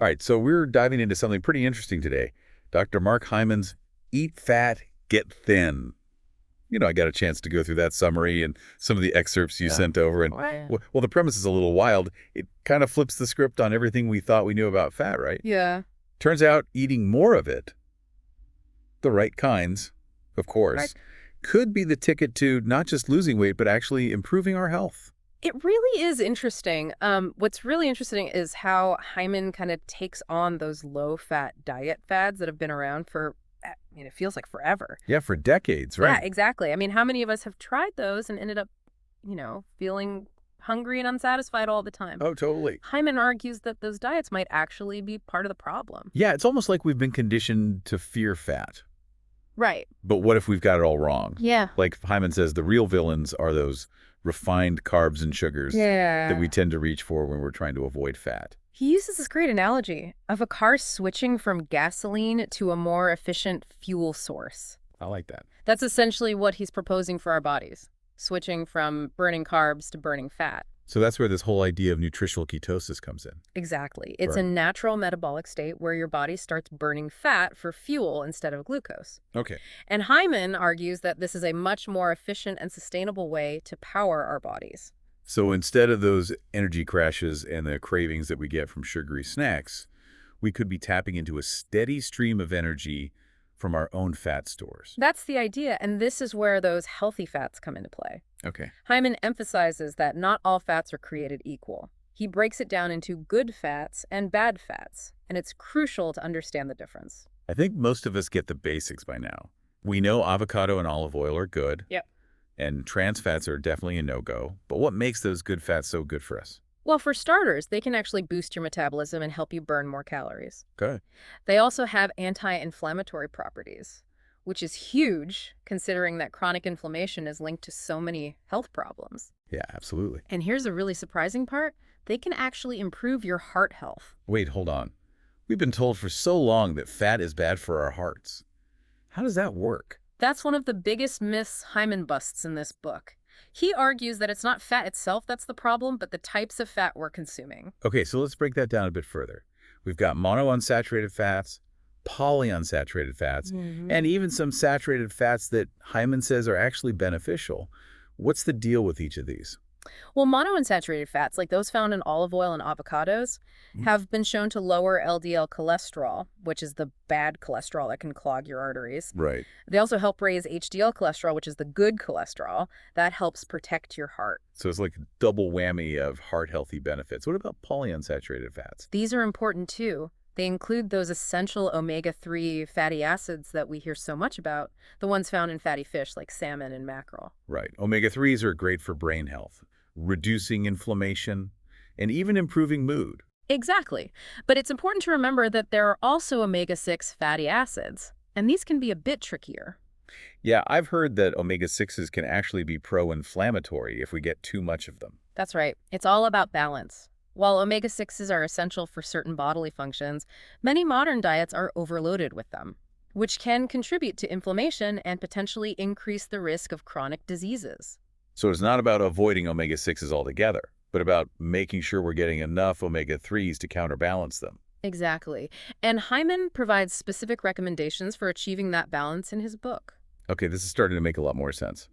All right, so we're diving into something pretty interesting today. Dr. Mark Hyman's Eat Fat, Get Thin. I got a chance to go through that summary and some of the excerpts you Yeah. sent over. And, What? well, the premise is a little wild. It kind of flips the script on everything we thought we knew about fat, right? Yeah. Turns out eating more of it, the right kinds, of Right. course, could be the ticket to not just losing weight, but actually improving our health. It really is interesting. What's really interesting is how Hyman kind of takes on those low-fat diet fads that have been around for, it feels like forever. Yeah, for decades, Yeah, right? exactly. I mean, how many of us have tried those and ended up, feeling hungry and unsatisfied all the time? Oh, totally. Hyman argues that those diets might actually be part of the problem. Yeah, it's almost like we've been conditioned to fear fat. Right. But what if we've got it all wrong? Yeah. Like Hyman says, the real villains are those refined carbs and sugars that we Yeah. tend to reach for when we're trying to avoid fat. He uses this great analogy of a car switching from gasoline to a more efficient fuel source. I like that. That's essentially what he's proposing for our bodies, switching from burning carbs to burning fat. So that's where this whole idea of nutritional ketosis comes in. Exactly. It's a Right. natural metabolic state where your body starts burning fat for fuel instead of glucose. Okay. And Hyman argues that this is a much more efficient and sustainable way to power our bodies. So instead of those energy crashes and the cravings that we get from sugary snacks, we could be tapping into a steady stream of energy from our own fat stores. That's the idea, and this is where those healthy fats come into play. Okay. Hyman emphasizes that not all fats are created equal. He breaks it down into good fats and bad fats, and it's crucial to understand the difference. I think most of us get the basics by now. We know avocado and olive oil are good. Yep. And trans fats are definitely a no-go. But what makes those good fats so good for us? Well, for starters, they can actually boost your metabolism and help you burn more calories. Good. They also have anti-inflammatory properties, which is huge considering that chronic inflammation is linked to so many health problems. Yeah, absolutely. And here's the really surprising part. They can actually improve your heart health. Wait, hold on. We've been told for so long that fat is bad for our hearts. How does that work? That's one of the biggest myths Hyman busts in this book. He argues that it's not fat itself that's the problem, but the types of fat we're consuming. Okay, so let's break that down a bit further. We've got monounsaturated fats, polyunsaturated fats, and even some saturated fats that Hyman says are actually beneficial. What's the deal with each of these? Well, monounsaturated fats, like those found in olive oil and avocados, Mm. have been shown to lower LDL cholesterol, which is the bad cholesterol that can clog your arteries. Right. They also help raise HDL cholesterol, which is the good cholesterol. That helps protect your heart. So it's like a double whammy of heart-healthy benefits. What about polyunsaturated fats? These are important too. They include those essential omega-3 fatty acids that we hear so much about, the ones found in fatty fish like salmon and mackerel. Right. Omega-3s are great for brain health, reducing inflammation, and even improving mood. Exactly. But it's important to remember that there are also omega-6 fatty acids, and these can be a bit trickier. Yeah, I've heard that omega-6s can actually be pro-inflammatory if we get too much of them. That's right. It's all about balance. While omega-6s are essential for certain bodily functions, many modern diets are overloaded with them, which can contribute to inflammation and potentially increase the risk of chronic diseases. So it's not about avoiding omega-6s altogether, but about making sure we're getting enough omega-3s to counterbalance them. Exactly. And Hyman provides specific recommendations for achieving that balance in his book. Okay, this is starting to make a lot more sense.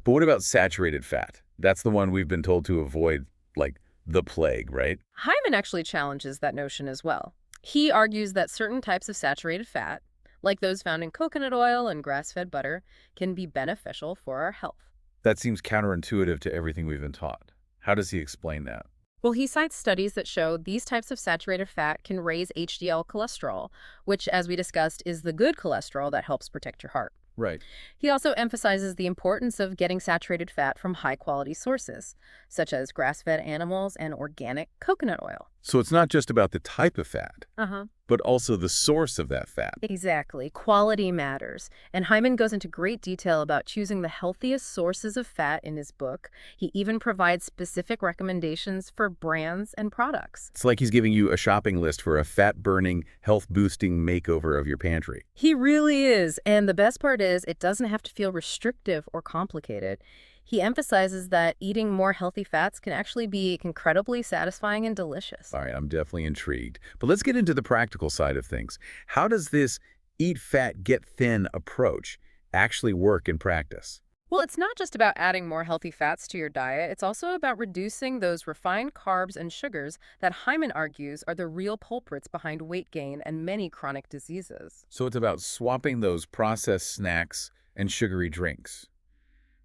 But what about saturated fat? That's the one we've been told to avoid like the plague, right? Hyman actually challenges that notion as well. He argues that certain types of saturated fat, like those found in coconut oil and grass-fed butter, can be beneficial for our health. That seems counterintuitive to everything we've been taught. How does he explain that? Well, he cites studies that show these types of saturated fat can raise HDL cholesterol, which, as we discussed, is the good cholesterol that helps protect your heart. Right. He also emphasizes the importance of getting saturated fat from high-quality sources, such as grass-fed animals and organic coconut oil. So it's not just about the type of fat, Uh-huh. but also the source of that fat. Exactly. Quality matters. And Hyman goes into great detail about choosing the healthiest sources of fat in his book. He even provides specific recommendations for brands and products. It's like he's giving you a shopping list for a fat-burning, health-boosting makeover of your pantry. He really is. And the best part is, it doesn't have to feel restrictive or complicated. He emphasizes that eating more healthy fats can actually be incredibly satisfying and delicious. All right, I'm definitely intrigued. But let's get into the practical side of things. How does this eat fat, get thin approach actually work in practice? Well, it's not just about adding more healthy fats to your diet, it's also about reducing those refined carbs and sugars that Hyman argues are the real culprits behind weight gain and many chronic diseases. So it's about swapping those processed snacks and sugary drinks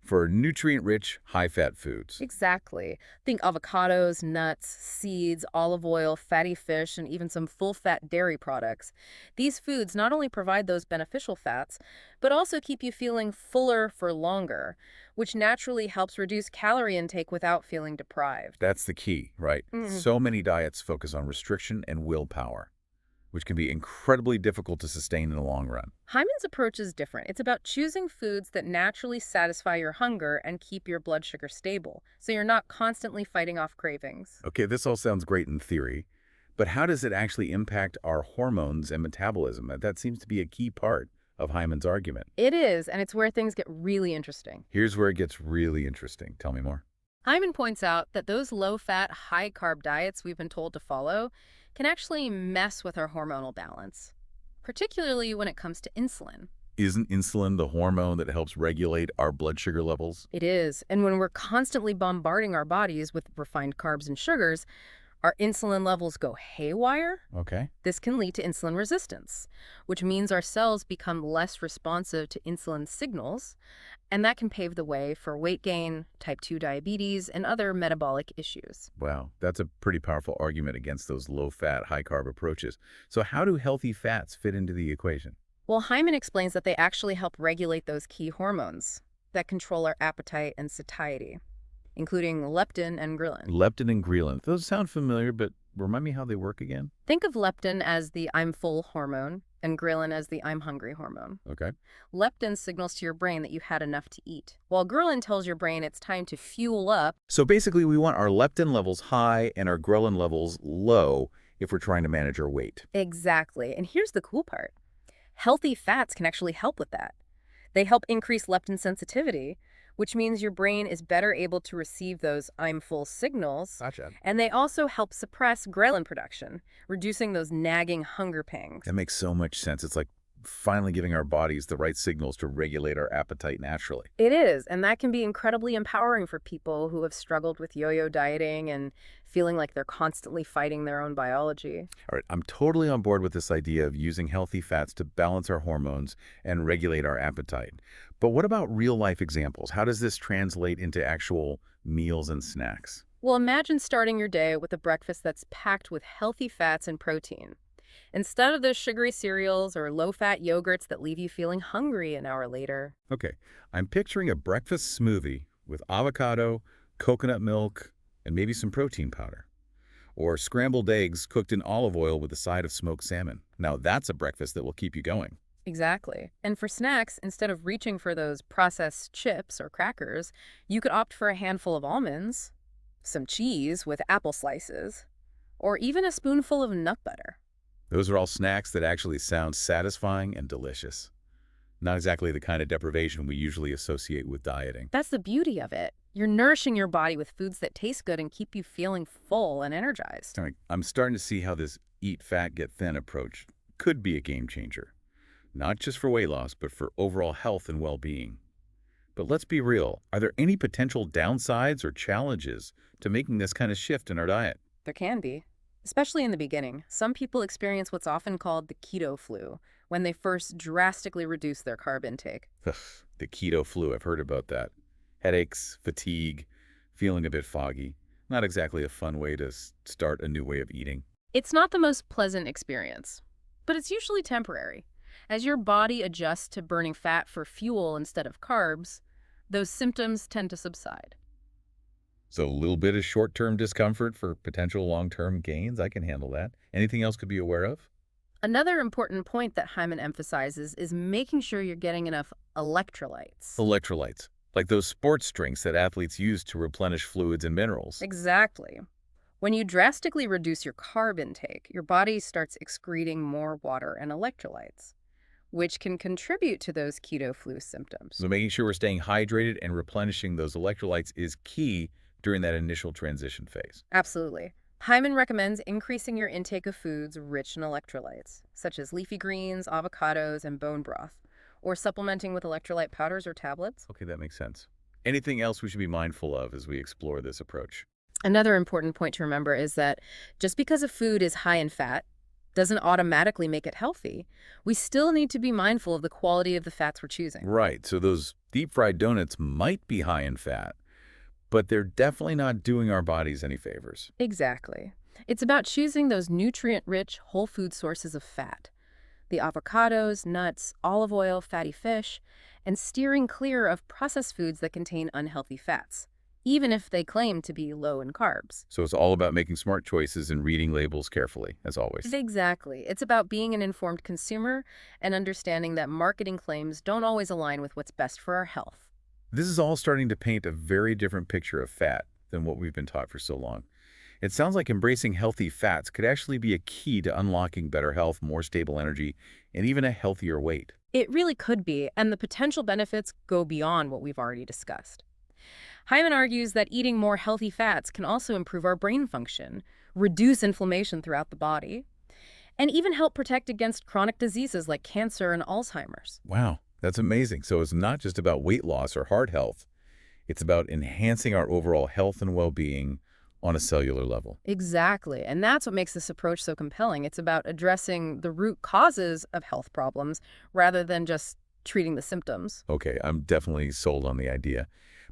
for nutrient-rich, high-fat foods. Exactly. Think avocados, nuts, seeds, olive oil, fatty fish, and even some full-fat dairy products. These foods not only provide those beneficial fats, but also keep you feeling fuller for longer, which naturally helps reduce calorie intake without feeling deprived. That's the key, right? So many diets focus on restriction and willpower, which can be incredibly difficult to sustain in the long run. Hyman's approach is different. It's about choosing foods that naturally satisfy your hunger and keep your blood sugar stable, so you're not constantly fighting off cravings. Okay, this all sounds great in theory, but how does it actually impact our hormones and metabolism? That seems to be a key part of Hyman's argument. It is, and it's where things get really interesting. Here's where it gets really interesting. Tell me more. Hyman points out that those low-fat, high-carb diets we've been told to follow can actually mess with our hormonal balance, particularly when it comes to insulin. Isn't insulin the hormone that helps regulate our blood sugar levels? It is, and when we're constantly bombarding our bodies with refined carbs and sugars, our insulin levels go haywire. Okay. This can lead to insulin resistance, which means our cells become less responsive to insulin signals, and that can pave the way for weight gain, type 2 diabetes, and other metabolic issues. Wow, that's a pretty powerful argument against those low-fat, high-carb approaches. So how do healthy fats fit into the equation? Well, Hyman explains that they actually help regulate those key hormones that control our appetite and satiety, including leptin and ghrelin. Leptin and ghrelin. Those sound familiar, but remind me how they work again? Think of leptin as the I'm full hormone and ghrelin as the I'm hungry hormone. Okay. Leptin signals to your brain that you've had enough to eat, while ghrelin tells your brain it's time to fuel up. So basically, we want our leptin levels high and our ghrelin levels low if we're trying to manage our weight. Exactly. And here's the cool part. Healthy fats can actually help with that. They help increase leptin sensitivity, which means your brain is better able to receive those I'm full signals. Gotcha. And they also help suppress ghrelin production, reducing those nagging hunger pangs. That makes so much sense. It's like finally giving our bodies the right signals to regulate our appetite naturally. It is, and that can be incredibly empowering for people who have struggled with yo-yo dieting and feeling like they're constantly fighting their own biology. All right, I'm totally on board with this idea of using healthy fats to balance our hormones and regulate our appetite. But what about real-life examples? How does this translate into actual meals and snacks? Well, imagine starting your day with a breakfast that's packed with healthy fats and protein. Instead of those sugary cereals or low-fat yogurts that leave you feeling hungry an hour later. Okay, I'm picturing a breakfast smoothie with avocado, coconut milk, and maybe some protein powder. Or scrambled eggs cooked in olive oil with a side of smoked salmon. Now that's a breakfast that will keep you going. Exactly. And for snacks, instead of reaching for those processed chips or crackers, you could opt for a handful of almonds, some cheese with apple slices, or even a spoonful of nut butter. Those are all snacks that actually sound satisfying and delicious. Not exactly the kind of deprivation we usually associate with dieting. That's the beauty of it. You're nourishing your body with foods that taste good and keep you feeling full and energized. All right, I'm starting to see how this eat fat, get thin approach could be a game changer. Not just for weight loss, but for overall health and well-being. But let's be real, are there any potential downsides or challenges to making this kind of shift in our diet? There can be. Especially in the beginning, some people experience what's often called the keto flu when they first drastically reduce their carb intake. Ugh, the keto flu, I've heard about that. Headaches, fatigue, feeling a bit foggy. Not exactly a fun way to start a new way of eating. It's not the most pleasant experience, but it's usually temporary. As your body adjusts to burning fat for fuel instead of carbs, those symptoms tend to subside. So a little bit of short-term discomfort for potential long-term gains, I can handle that. Anything else to be aware of? Another important point that Hyman emphasizes is making sure you're getting enough electrolytes. Electrolytes, like those sports drinks that athletes use to replenish fluids and minerals. Exactly. When you drastically reduce your carb intake, your body starts excreting more water and electrolytes, which can contribute to those keto flu symptoms. So making sure we're staying hydrated and replenishing those electrolytes is key during that initial transition phase. Absolutely. Hyman recommends increasing your intake of foods rich in electrolytes, such as leafy greens, avocados, and bone broth, or supplementing with electrolyte powders or tablets. Okay, that makes sense. Anything else we should be mindful of as we explore this approach? Another important point to remember is that just because a food is high in fat doesn't automatically make it healthy. We still need to be mindful of the quality of the fats we're choosing. Right, so those deep-fried donuts might be high in fat, but they're definitely not doing our bodies any favors. Exactly. It's about choosing those nutrient-rich whole food sources of fat. The avocados, nuts, olive oil, fatty fish, and steering clear of processed foods that contain unhealthy fats, even if they claim to be low in carbs. So it's all about making smart choices and reading labels carefully, as always. Exactly. It's about being an informed consumer and understanding that marketing claims don't always align with what's best for our health. This is all starting to paint a very different picture of fat than what we've been taught for so long. It sounds like embracing healthy fats could actually be a key to unlocking better health, more stable energy, and even a healthier weight. It really could be, and the potential benefits go beyond what we've already discussed. Hyman argues that eating more healthy fats can also improve our brain function, reduce inflammation throughout the body, and even help protect against chronic diseases like cancer and Alzheimer's. Wow, that's amazing. So it's not just about weight loss or heart health. It's about enhancing our overall health and well-being on a cellular level. Exactly, and that's what makes this approach so compelling. It's about addressing the root causes of health problems rather than just treating the symptoms. Okay, I'm definitely sold on the idea.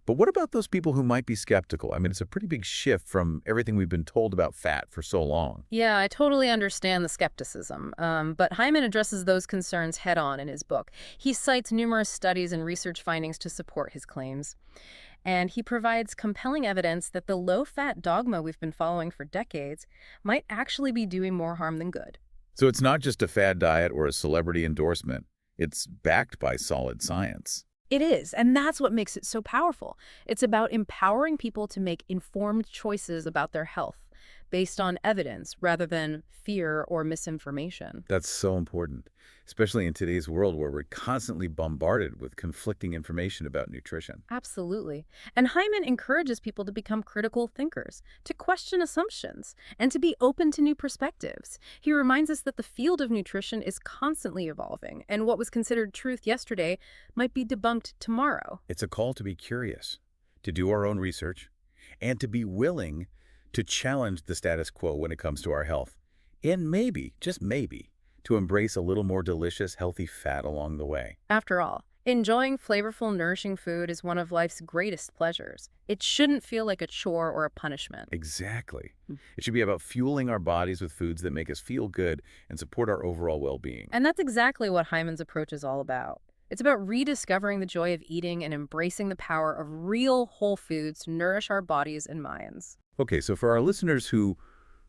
But what about those people who might be skeptical? I mean, it's a pretty big shift from everything we've been told about fat for so long. Yeah, I totally understand the skepticism, but Hyman addresses those concerns head-on in his book. He cites numerous studies and research findings to support his claims, and he provides compelling evidence that the low-fat dogma we've been following for decades might actually be doing more harm than good. So it's not just a fad diet or a celebrity endorsement. It's backed by solid science. It is, and that's what makes it so powerful. It's about empowering people to make informed choices about their health based on evidence rather than fear or misinformation. That's so important, especially in today's world where we're constantly bombarded with conflicting information about nutrition. Absolutely. And Hyman encourages people to become critical thinkers, to question assumptions, and to be open to new perspectives. He reminds us that the field of nutrition is constantly evolving, and what was considered truth yesterday might be debunked tomorrow. It's a call to be curious, to do our own research, and to be willing to challenge the status quo when it comes to our health. And maybe, just maybe, to embrace a little more delicious, healthy fat along the way. After all, enjoying flavorful, nourishing food is one of life's greatest pleasures. It shouldn't feel like a chore or a punishment. Exactly. It should be about fueling our bodies with foods that make us feel good and support our overall well-being. And that's exactly what Hyman's approach is all about. It's about rediscovering the joy of eating and embracing the power of real whole foods to nourish our bodies and minds. Okay, so for our listeners who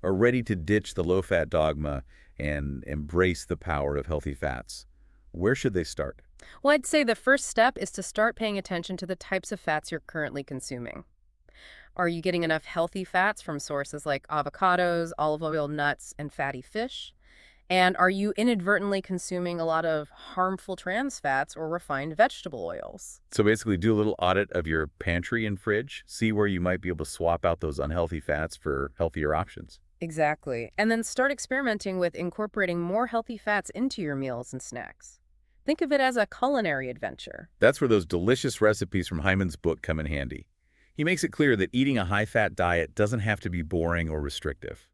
are ready to ditch the low-fat dogma and embrace the power of healthy fats, where should they start? Well, I'd say the first step is to start paying attention to the types of fats you're currently consuming. Are you getting enough healthy fats from sources like avocados, olive oil, nuts, and fatty fish? And are you inadvertently consuming a lot of harmful trans fats or refined vegetable oils? So basically do a little audit of your pantry and fridge, see where you might be able to swap out those unhealthy fats for healthier options. Exactly. And then start experimenting with incorporating more healthy fats into your meals and snacks. Think of it as a culinary adventure. That's where those delicious recipes from Hyman's book come in handy. He makes it clear that eating a high-fat diet doesn't have to be boring or restrictive.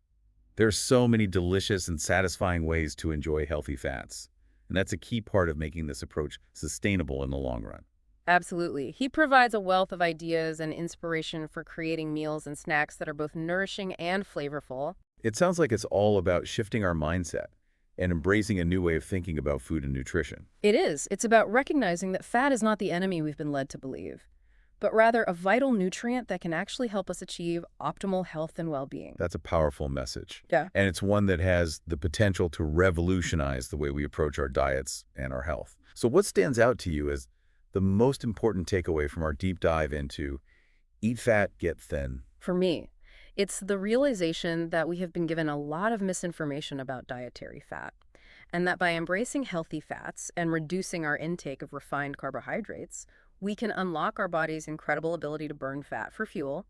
There are so many delicious and satisfying ways to enjoy healthy fats, and that's a key part of making this approach sustainable in the long run. Absolutely. He provides a wealth of ideas and inspiration for creating meals and snacks that are both nourishing and flavorful. It sounds like it's all about shifting our mindset and embracing a new way of thinking about food and nutrition. It is. It's about recognizing that fat is not the enemy we've been led to believe, but rather a vital nutrient that can actually help us achieve optimal health and well-being. That's a powerful message. Yeah. And it's one that has the potential to revolutionize the way we approach our diets and our health. So what stands out to you as the most important takeaway from our deep dive into eat fat, get thin? For me, it's the realization that we have been given a lot of misinformation about dietary fat. and that by embracing healthy fats and reducing our intake of refined carbohydrates, we can unlock our body's incredible ability to burn fat for fuel,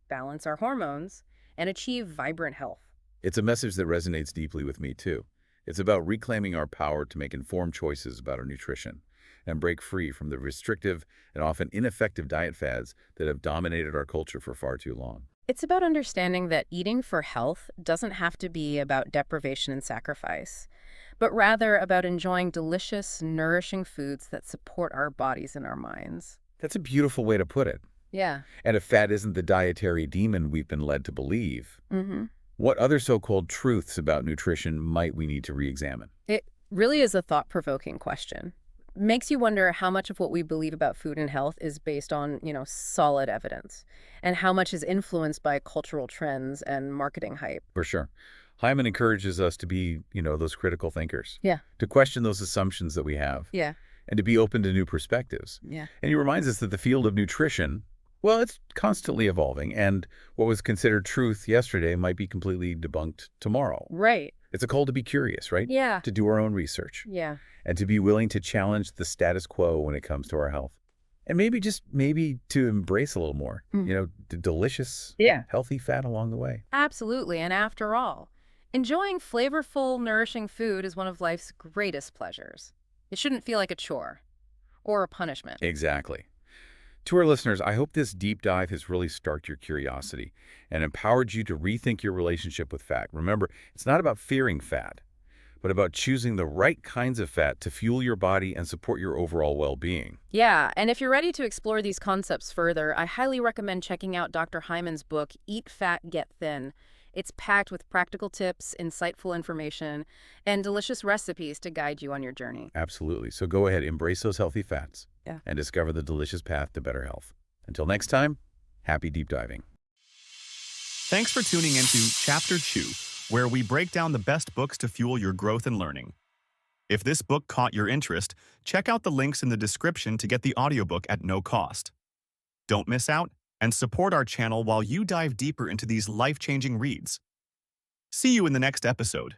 balance our hormones, and achieve vibrant health. It's a message that resonates deeply with me, too. It's about reclaiming our power to make informed choices about our nutrition and break free from the restrictive and often ineffective diet fads that have dominated our culture for far too long. It's about understanding that eating for health doesn't have to be about deprivation and sacrifice, but rather about enjoying delicious, nourishing foods that support our bodies and our minds. That's a beautiful way to put it. Yeah. And if fat isn't the dietary demon we've been led to believe, Mm-hmm. what other so-called truths about nutrition might we need to re-examine? It really is a thought-provoking question. Makes you wonder how much of what we believe about food and health is based on, solid evidence, and how much is influenced by cultural trends and marketing hype. For sure. Hyman encourages us to be, those critical thinkers, Yeah. to question those assumptions that we have, Yeah. and to be open to new perspectives. Yeah. And he reminds us that the field of nutrition, well, it's constantly evolving, and what was considered truth yesterday might be completely debunked tomorrow. Right. It's a call to be curious, right? Yeah. To do our own research, Yeah. and to be willing to challenge the status quo when it comes to our health. And maybe to embrace a little more, the delicious, Yeah. healthy fat along the way. Absolutely. And after all, enjoying flavorful, nourishing food is one of life's greatest pleasures. It shouldn't feel like a chore or a punishment. Exactly. To our listeners, I hope this deep dive has really sparked your curiosity and empowered you to rethink your relationship with fat. Remember, it's not about fearing fat, but about choosing the right kinds of fat to fuel your body and support your overall well-being. Yeah, and if you're ready to explore these concepts further, I highly recommend checking out Dr. Hyman's book, Eat Fat, Get Thin. It's packed with practical tips, insightful information, and delicious recipes to guide you on your journey. Absolutely. So go ahead, embrace those healthy fats and discover the delicious path to better health. Until next time, happy deep diving. Thanks for tuning into Chapter 2, where we break down the best books to fuel your growth and learning. If this book caught your interest, check out the links in the description to get the audiobook at no cost. Don't miss out and support our channel while you dive deeper into these life-changing reads. See you in the next episode.